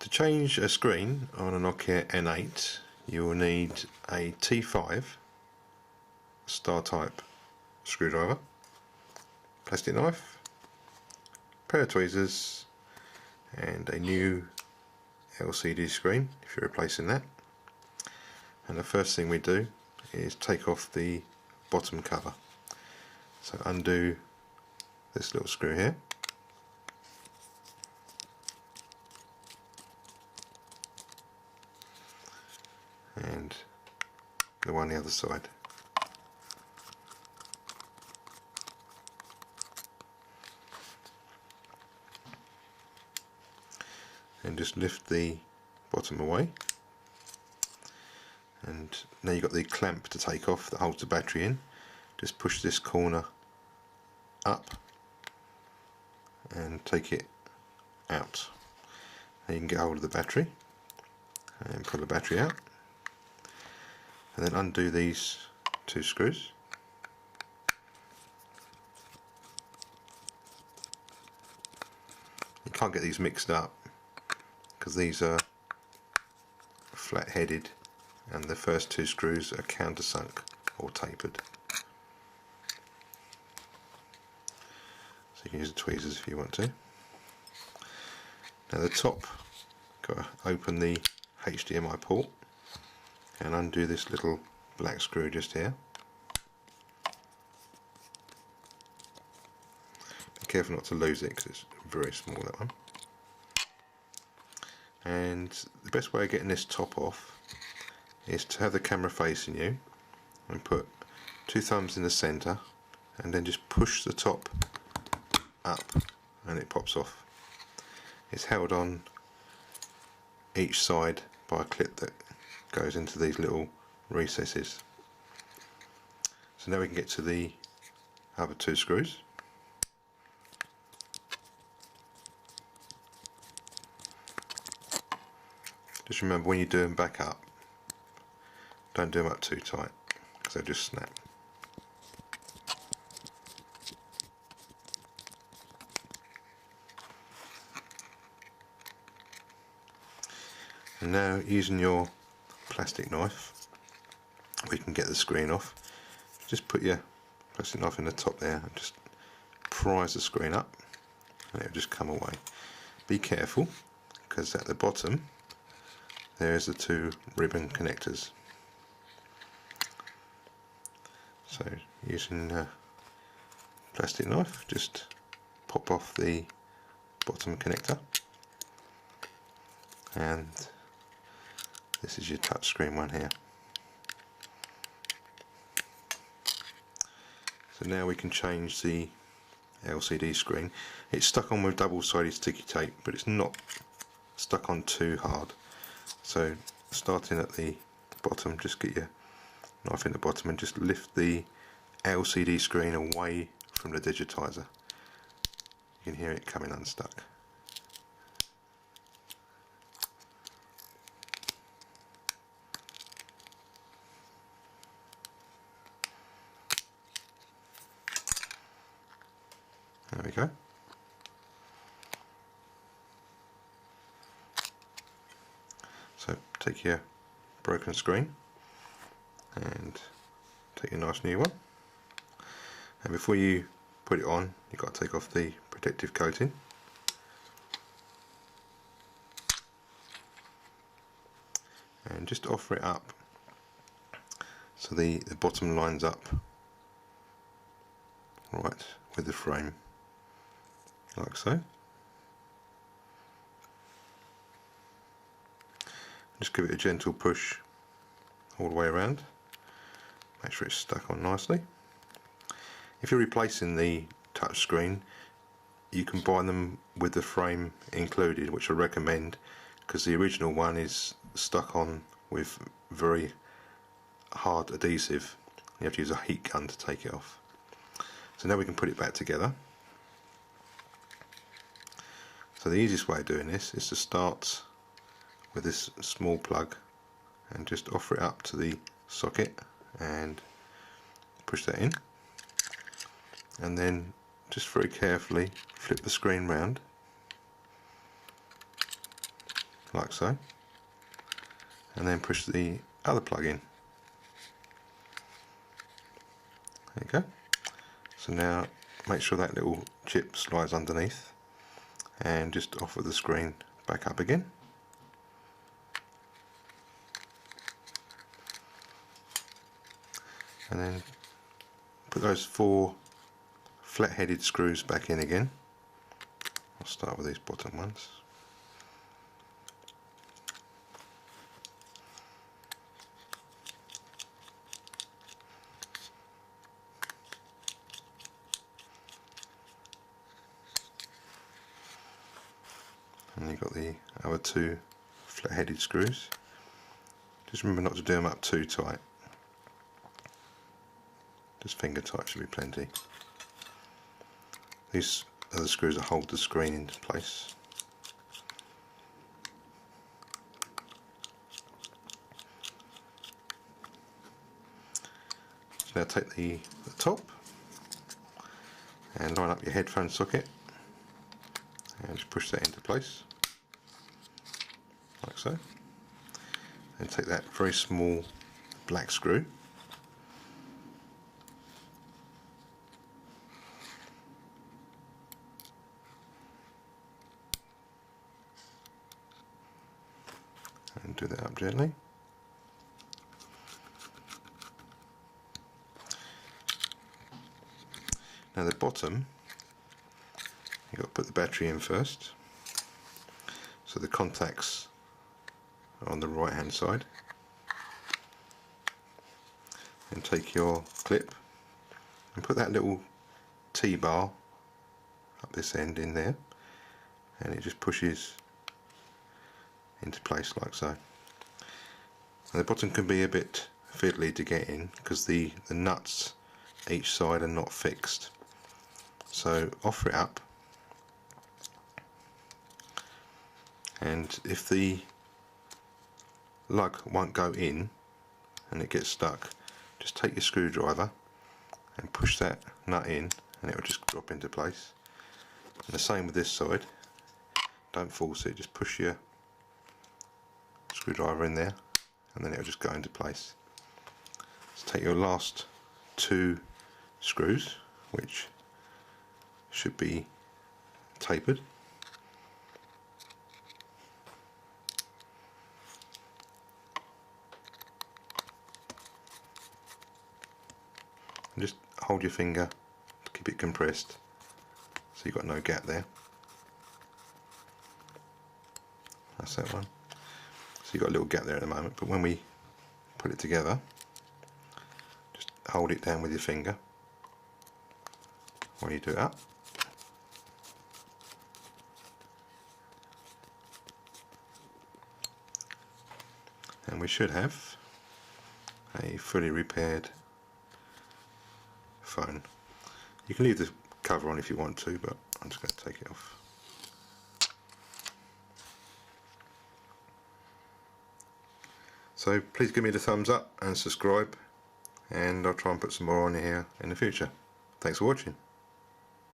To change a screen on a Nokia N8, you will need a T5 star type screwdriver, plastic knife, pair of tweezers, and a new LCD screen if you're replacing that. And the first thing we do is take off the bottom cover. So undo this little screw here, and the one the other side. And just lift the bottom away, and now you've got the clamp to take off that holds the battery in. Just push this corner up and take it out, and you can get hold of the battery and pull the battery out, and then undo these two screws. You can't get these mixed up because these are flat headed and the first two screws are countersunk or tapered. So you can use the tweezers if you want to. Now the top, got to open the HDMI port and undo this little black screw just here. Be careful not to lose it because it's very small, that one. And the best way of getting this top off is to have the camera facing you and put two thumbs in the centre and then just push the top up and it pops off. It's held on each side by a clip that goes into these little recesses. So now we can get to the other two screws. Just remember, when you do them back up, don't do them up too tight because they'll just snap. And now, using your plastic knife, we can get the screen off. Just put your plastic knife in the top there and just prise the screen up and it'll just come away. Be careful because at the bottom there's the two ribbon connectors. So using a plastic knife, just pop off the bottom connector, and this is your touchscreen one here. So now we can change the LCD screen. It's stuck on with double-sided sticky tape, but it's not stuck on too hard. So starting at the bottom, just get your knife in the bottom and just lift the LCD screen away from the digitizer. You can hear it coming unstuck. There we go. So take your broken screen and take a nice new one, and before you put it on, you've got to take off the protective coating. And just offer it up so the bottom lines up right with the frame, like so. Just give it a gentle push all the way around. Make sure it's stuck on nicely. If you're replacing the touch screen, you can buy them with the frame included, which I recommend, because the original one is stuck on with very hard adhesive. You have to use a heat gun to take it off. So now we can put it back together. So the easiest way of doing this is to start with this small plug and just offer it up to the socket and push that in, and then just very carefully flip the screen round like so, and then push the other plug in. There you go. So now make sure that little chip slides underneath and just offer the screen back up again. And then put those 4 flat-headed screws back in again. I'll start with these bottom ones. And you've got the other 2 flat-headed screws. Just remember not to do them up too tight. Just finger tight should be plenty. These are the screws that hold the screen into place. So now take the top and line up your headphone socket and just push that into place, like so. And take that very small black screw and do that up gently. Now the bottom, you've got to put the battery in first, so the contacts are on the right hand side, and take your clip and put that little T-bar up this end in there, and it just pushes into place like so. And the bottom can be a bit fiddly to get in because the nuts each side are not fixed. So offer it up, and if the lug won't go in and it gets stuck, just take your screwdriver and push that nut in and it will just drop into place. And the same with this side, don't force it, just push your screwdriver in there and then it will just go into place. So take your last 2 screws, which should be tapered, and just hold your finger to keep it compressed so you've got no gap there. That's that one. So you've got a little gap there at the moment, but when we put it together, just hold it down with your finger while you do it up. And we should have a fully repaired phone. You can leave the cover on if you want to, but I'm just going to take it off. So please give me the thumbs up and subscribe, and I'll try and put some more on here in the future. Thanks for watching.